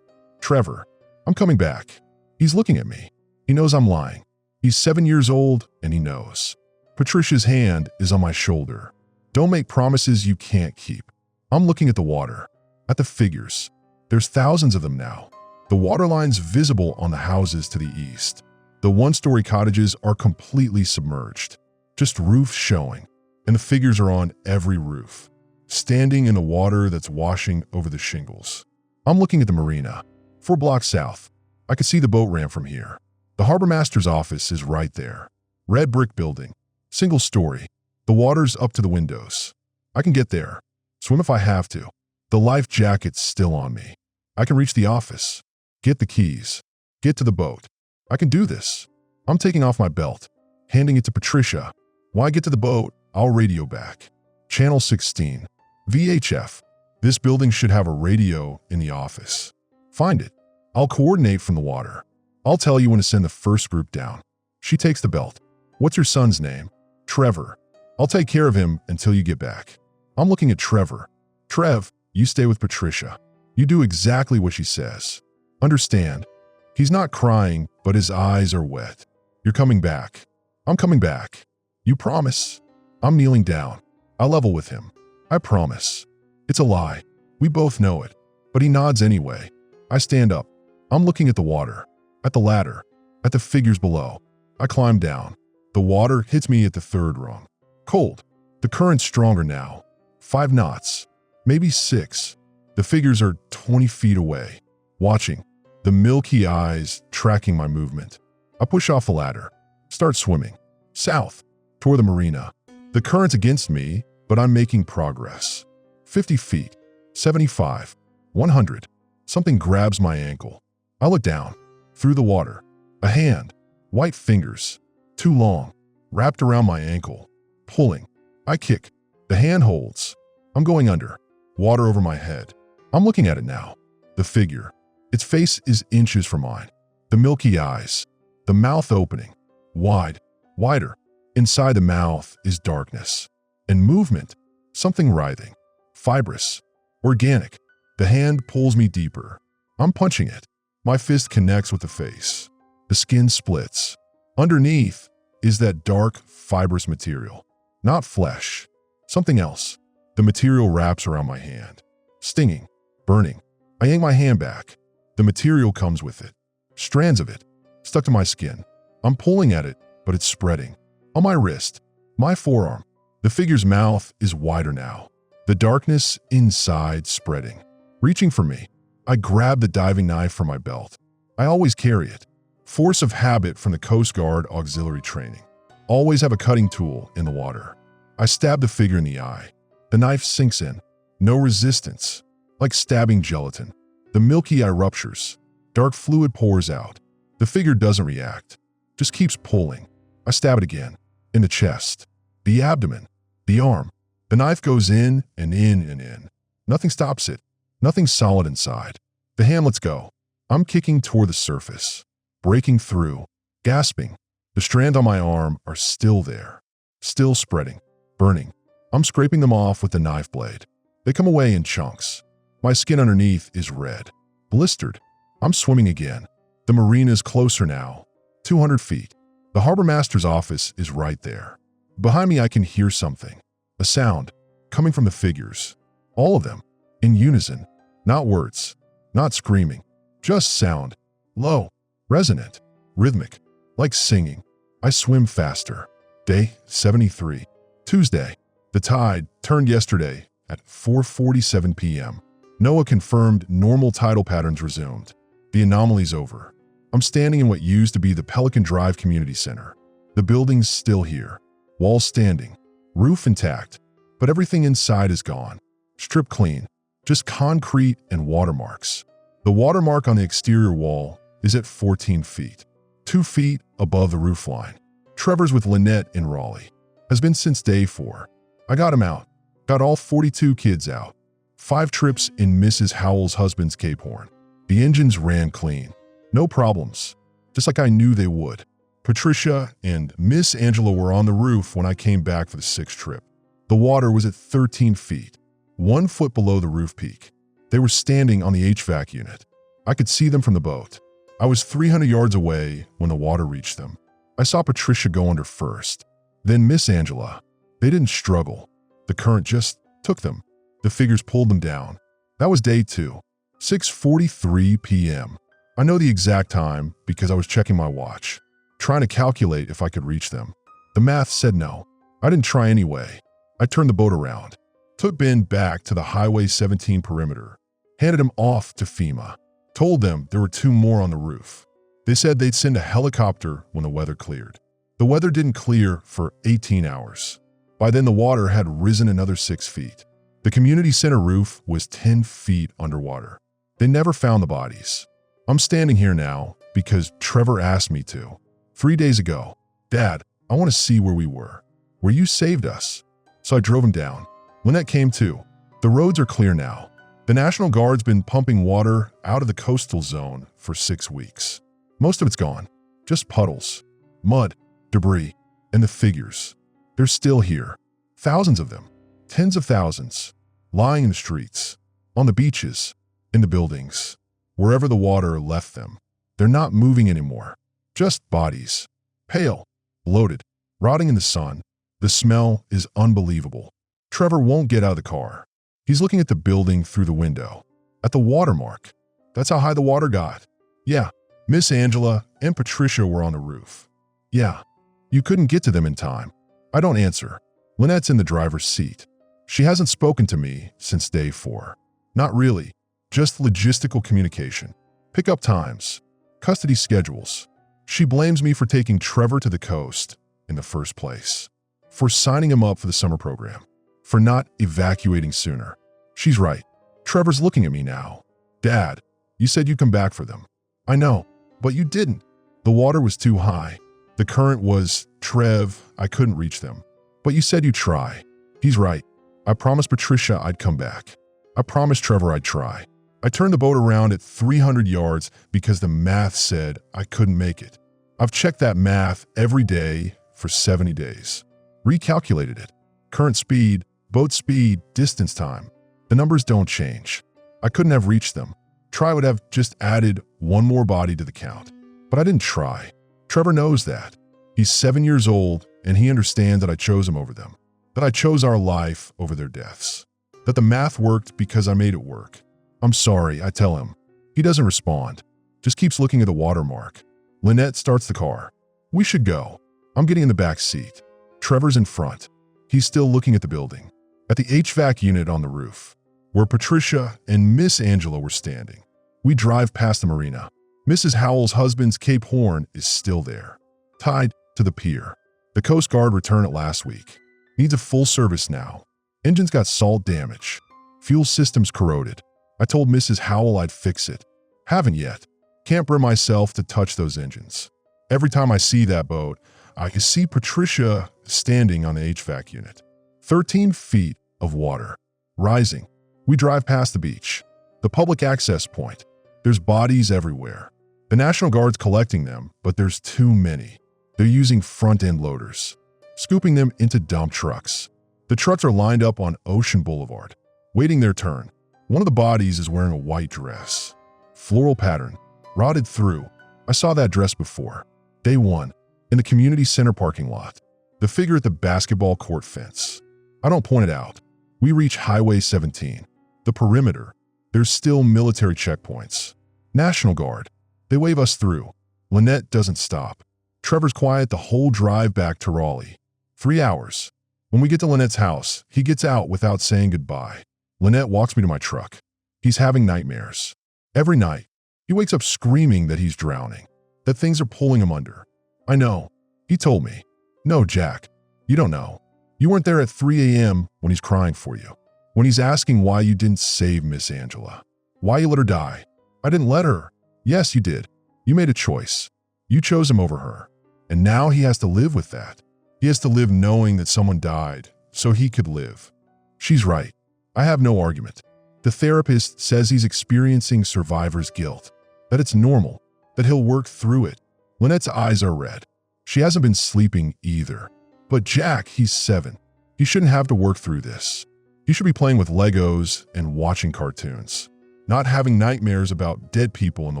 Speaker 1: Trevor, I'm coming back. He's looking at me. He knows I'm lying. He's 7 years old and he knows. Patricia's hand is on my shoulder. Don't make promises you can't keep. I'm looking at the water, at the figures. There's thousands of them now. The waterline's visible on the houses to the east. The one-story cottages are completely submerged. Just roofs showing, and the figures are on every roof, standing in the water that's washing over the shingles. I'm looking at the marina, 4 blocks south. I can see the boat ramp from here. The harbor master's office is right there. Red brick building, single story. The water's up to the windows. I can get there, swim if I have to. The life jacket's still on me. I can reach the office, get the keys, get to the boat. I can do this. I'm taking off my belt, handing it to Patricia. When I get to the boat, I'll radio back. Channel 16, VHF. This building should have a radio in the office. Find it. I'll coordinate from the water. I'll tell you when to send the first group down. She takes the belt. What's your son's name? Trevor. I'll take care of him until you get back. I'm looking at Trevor. Trev, you stay with Patricia. You do exactly what she says. Understand? He's not crying, but his eyes are wet. You're coming back. I'm coming back. You promise? I'm kneeling down. I level with him. I promise. It's a lie. We both know it. But he nods anyway. I stand up. I'm looking at the water, at the ladder, at the figures below. I climb down. The water hits me at the 3rd rung. Cold. The current's stronger now. 5 knots. Maybe 6. The figures are 20 feet away, watching. The milky eyes tracking my movement. I push off the ladder. Start swimming. South. Toward the marina. The current's against me, but I'm making progress. 50 feet. 75. 100. Something grabs my ankle. I look down. Through the water. A hand. White fingers. Too long. Wrapped around my ankle. Pulling. I kick. The hand holds. I'm going under. Water over my head. I'm looking at it now. The figure. Its face is inches from mine. The milky eyes. The mouth opening. Wide. Wider. Inside the mouth is darkness. And movement. Something writhing. Fibrous. Organic. The hand pulls me deeper. I'm punching it. My fist connects with the face. The skin splits. Underneath is that dark, fibrous material. Not flesh. Something else. The material wraps around my hand. Stinging. Burning. I yank my hand back. The material comes with it. Strands of it. Stuck to my skin. I'm pulling at it, but it's spreading. On my wrist. My forearm. The figure's mouth is wider now. The darkness inside spreading. Reaching for me. I grab the diving knife from my belt. I always carry it. Force of habit from the Coast Guard auxiliary training. Always have a cutting tool in the water. I stab the figure in the eye. The knife sinks in. No resistance. Like stabbing gelatin. The milky eye ruptures. Dark fluid pours out. The figure doesn't react. Just keeps pulling. I stab it again. In the chest. The abdomen. The arm. The knife goes in and in and in. Nothing stops it. Nothing solid inside. The hand lets go. I'm kicking toward the surface, breaking through, gasping. The strands on my arm are still there, still spreading, burning. I'm scraping them off with the knife blade. They come away in chunks. My skin underneath is red, blistered. I'm swimming again. The marina is closer now, 200 feet. The harbor master's office is right there. Behind me I can hear something, a sound, coming from the figures. All of them, in unison, not words, not screaming, just sound, low, resonant, rhythmic, like singing. I swim faster. Day 73, Tuesday. The tide turned yesterday at 4:47 p.m. NOAA confirmed normal tidal patterns resumed. The anomaly's over. I'm standing in what used to be the Pelican Drive Community Center. The building's still here, walls standing, roof intact, but everything inside is gone. Stripped clean, just concrete and watermarks. The watermark on the exterior wall is at 14 feet, 2 feet above the roofline. Trevor's with Lynette in Raleigh. Has been since day 4. I got him out. Got all 42 kids out. 5 trips in Mrs. Howell's husband's Cape Horn. The engines ran clean. No problems. Just like I knew they would. Patricia and Miss Angela were on the roof when I came back for the 6th trip. The water was at 13 feet, 1 foot below the roof peak. They were standing on the HVAC unit. I could see them from the boat. I was 300 yards away when the water reached them. I saw Patricia go under first. Then Miss Angela. They didn't struggle. The current just took them. The figures pulled them down. That was day 2, 6:43 p.m. I know the exact time because I was checking my watch, trying to calculate if I could reach them. The math said no. I didn't try anyway. I turned the boat around, took Ben back to the Highway 17 perimeter, handed him off to FEMA, told them there were 2 more on the roof. They said they'd send a helicopter when the weather cleared. The weather didn't clear for 18 hours. By then the water had risen another 6 feet. The community center roof was 10 feet underwater. They never found the bodies. I'm standing here now because Trevor asked me to. 3 days ago, Dad, I want to see where we were, where you saved us. So I drove him down. Lynette came too. The roads are clear now. The National Guard's been pumping water out of the coastal zone for 6 weeks. Most of it's gone. Just puddles, mud, debris, and the figures. They're still here. Thousands of them. Tens of thousands. Lying in the streets, on the beaches, in the buildings, wherever the water left them. They're not moving anymore. Just bodies. Pale, bloated, rotting in the sun. The smell is unbelievable. Trevor won't get out of the car. He's looking at the building through the window. At the watermark. That's how high the water got. Yeah, Miss Angela and Patricia were on the roof. Yeah, you couldn't get to them in time. I don't answer. Lynette's in the driver's seat. She hasn't spoken to me since day 4. Not really. Just logistical communication. Pickup times. Custody schedules. She blames me for taking Trevor to the coast in the first place. For signing him up for the summer program. For not evacuating sooner. She's right. Trevor's looking at me now. Dad, you said you'd come back for them. I know, but you didn't. The water was too high. The current was, Trev, I couldn't reach them. But you said you'd try. He's right. I promised Patricia I'd come back. I promised Trevor I'd try. I turned the boat around at 300 yards because the math said I couldn't make it. I've checked that math every day for 70 days. Recalculated it. Current speed, boat speed, distance time. The numbers don't change. I couldn't have reached them. Try would have just added 1 more body to the count. But I didn't try. Trevor knows that. He's 7 years old and he understands that I chose him over them. That I chose our life over their deaths. That the math worked because I made it work. I'm sorry, I tell him. He doesn't respond. Just keeps looking at the watermark. Lynette starts the car. We should go. I'm getting in the back seat. Trevor's in front. He's still looking at the building. At the HVAC unit on the roof, where Patricia and Miss Angela were standing. We drive past the marina. Mrs. Howell's husband's Cape Horn is still there, tied to the pier. The Coast Guard returned it last week. Needs a full service now. Engine's got salt damage. Fuel system's corroded. I told Mrs. Howell I'd fix it. Haven't yet. Can't bring myself to touch those engines. Every time I see that boat, I can see Patricia standing on the HVAC unit. 13 feet of water. Rising. We drive past the beach. The public access point. There's bodies everywhere. The National Guard's collecting them, but there's too many. They're using front-end loaders, scooping them into dump trucks. The trucks are lined up on Ocean Boulevard, waiting their turn. One of the bodies is wearing a white dress. Floral pattern, rotted through. I saw that dress before. Day 1, in the community center parking lot. The figure at the basketball court fence. I don't point it out. We reach Highway 17. The perimeter. There's still military checkpoints. National Guard. They wave us through. Lynette doesn't stop. Trevor's quiet the whole drive back to Raleigh. 3 hours. When we get to Lynette's house, he gets out without saying goodbye. Lynette walks me to my truck. He's having nightmares. Every night, he wakes up screaming that he's drowning, that things are pulling him under. I know. He told me. No, Jack, you don't know. You weren't there at 3 a.m. when he's crying for you. When he's asking why you didn't save Miss Angela. Why you let her die. I didn't let her. Yes, you did. You made a choice. You chose him over her. And now he has to live with that. He has to live knowing that someone died so he could live. She's right. I have no argument. The therapist says he's experiencing survivor's guilt, that it's normal, that he'll work through it. Lynette's eyes are red. She hasn't been sleeping either. But Jack, he's 7. He shouldn't have to work through this. He should be playing with Legos and watching cartoons, not having nightmares about dead people in the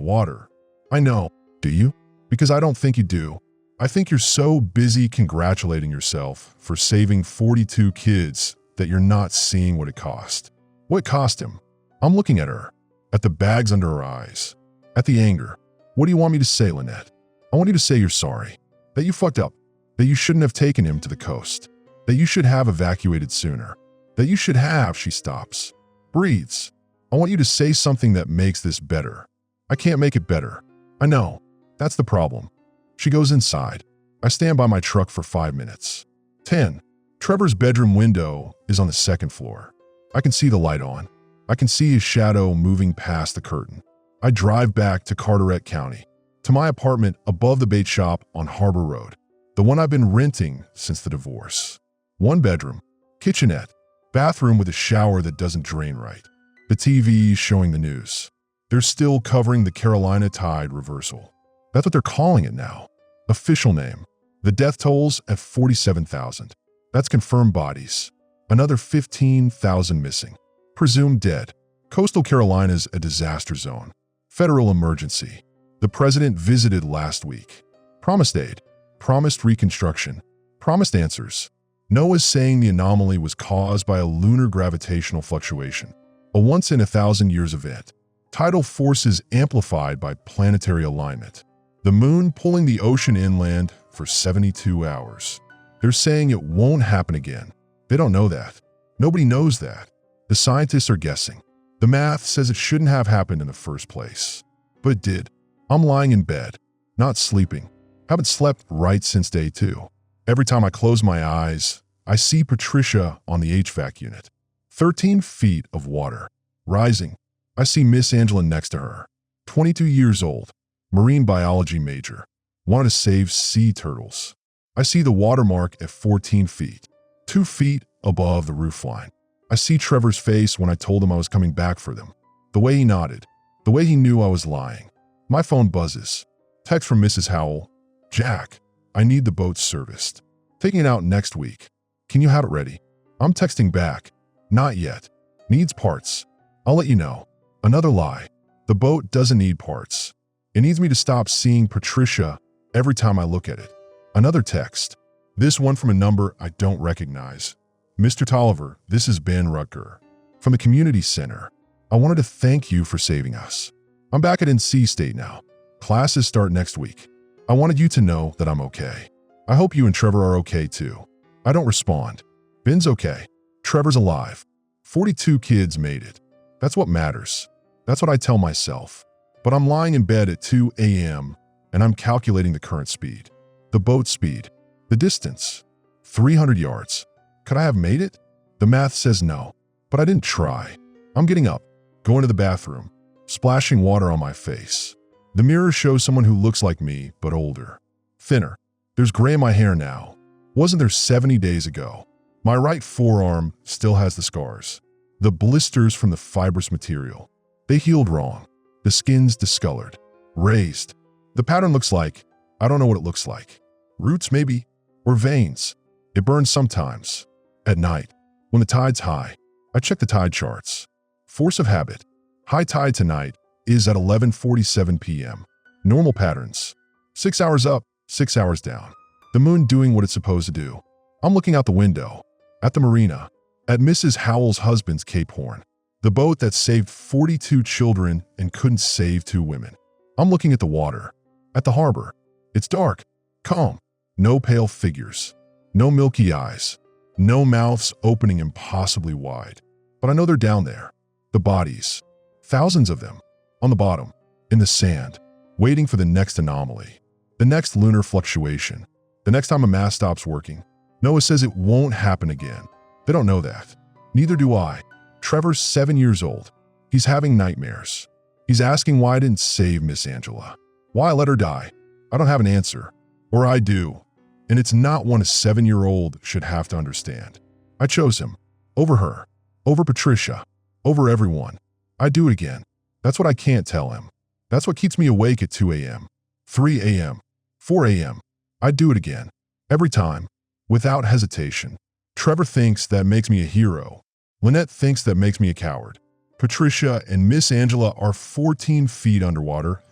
Speaker 1: water. I know. Do you? Because I don't think you do. I think you're so busy congratulating yourself for saving 42 kids that you're not seeing what it cost. What cost him? I'm looking at her, at the bags under her eyes, at the anger. What do you want me to say, Lynette? I want you to say you're sorry, that you fucked up, that you shouldn't have taken him to the coast, that you should have evacuated sooner, that you should have. She stops, breathes. I want you to say something that makes this better. I can't make it better. I know. That's the problem. She goes inside. I stand by my truck for 5 minutes. 10. Trevor's bedroom window is on the 2nd floor. I can see the light on. I can see his shadow moving past the curtain. I drive back to Carteret County, to my apartment above the bait shop on Harbor Road, the one I've been renting since the divorce. 1 bedroom, kitchenette, bathroom with a shower that doesn't drain right. The TV showing the news. They're still covering the Carolina tide reversal. That's what they're calling it now. Official name. The death tolls at 47,000. That's confirmed bodies. Another 15,000 missing. Presumed dead. Coastal Carolina's a disaster zone. Federal emergency. The president visited last week. Promised aid. Promised reconstruction. Promised answers. NOAA's saying the anomaly was caused by a lunar gravitational fluctuation, a once-in-a-thousand-years event. Tidal forces amplified by planetary alignment. The moon pulling the ocean inland for 72 hours. They're saying it won't happen again. They don't know that. Nobody knows that. The scientists are guessing. The math says it shouldn't have happened in the first place. But it did. I'm lying in bed, not sleeping. Haven't slept right since day 2. Every time I close my eyes, I see Patricia on the HVAC unit. 13 feet of water. Rising. I see Miss Angela next to her. 22 years old. Marine biology major. Wanted to save sea turtles. I see the watermark at 14 feet. 2 feet above the roofline. I see Trevor's face when I told him I was coming back for them. The way he nodded. The way he knew I was lying. My phone buzzes. Text from Mrs. Howell. Jack, I need the boat serviced. Taking it out next week. Can you have it ready? I'm texting back. Not yet. Needs parts. I'll let you know. Another lie. The boat doesn't need parts. It needs me to stop seeing Patricia every time I look at it. Another text. This one from a number I don't recognize. Mr. Tolliver, this is Ben Rutger. From the community center. I wanted to thank you for saving us. I'm back at NC State now. Classes start next week. I wanted you to know that I'm okay. I hope you and Trevor are okay too. I don't respond. Ben's okay. Trevor's alive. 42 kids made it. That's what matters. That's what I tell myself. But I'm lying in bed at 2 a.m. and I'm calculating the current speed. The boat speed. The distance. 300 yards. Could I have made it? The math says no. But I didn't try. I'm getting up. Going to the bathroom. Splashing water on my face. The mirror shows someone who looks like me, but older. Thinner. There's gray in my hair now. Wasn't there 70 days ago? My right forearm still has the scars. The blisters from the fibrous material. They healed wrong. The skin's discolored. Raised. The pattern looks like, I don't know what it looks like. Roots maybe? Or veins. It burns sometimes. At night. When the tide's high. I check the tide charts. Force of habit. High tide tonight is at 11:47 p.m. Normal patterns. 6 hours up, 6 hours down. The moon doing what it's supposed to do. I'm looking out the window. At the marina. At Mrs. Howell's husband's Cape Horn. The boat that saved 42 children and couldn't save 2 women. I'm looking at the water. At the harbor. It's dark. Calm. No pale figures. No milky eyes. No mouths opening impossibly wide. But I know they're down there. The bodies. Thousands of them. On the bottom. In the sand. Waiting for the next anomaly. The next lunar fluctuation. The next time a mast stops working. Noah says it won't happen again. They don't know that. Neither do I. Trevor's 7 years old. He's having nightmares. He's asking why I didn't save Miss Angela. Why I let her die. I don't have an answer. Or I do. And it's not one a 7-year-old should have to understand. I chose him. Over her. Over Patricia. Over everyone. I'd do it again. That's what I can't tell him. That's what keeps me awake at 2 a.m., 3 a.m., 4 a.m. I'd do it again. Every time. Without hesitation. Trevor thinks that makes me a hero. Lynette thinks that makes me a coward. Patricia and Miss Angela are 14 feet underwater.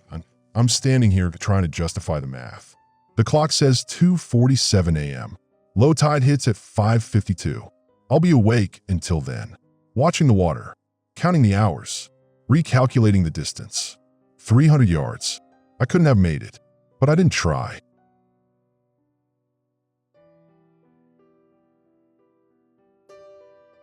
Speaker 1: I'm standing here trying to justify the math. The clock says 2:47 a.m. Low tide hits at 5:52. I'll be awake until then. Watching the water. Counting the hours. Recalculating the distance. 300 yards. I couldn't have made it. But I didn't try.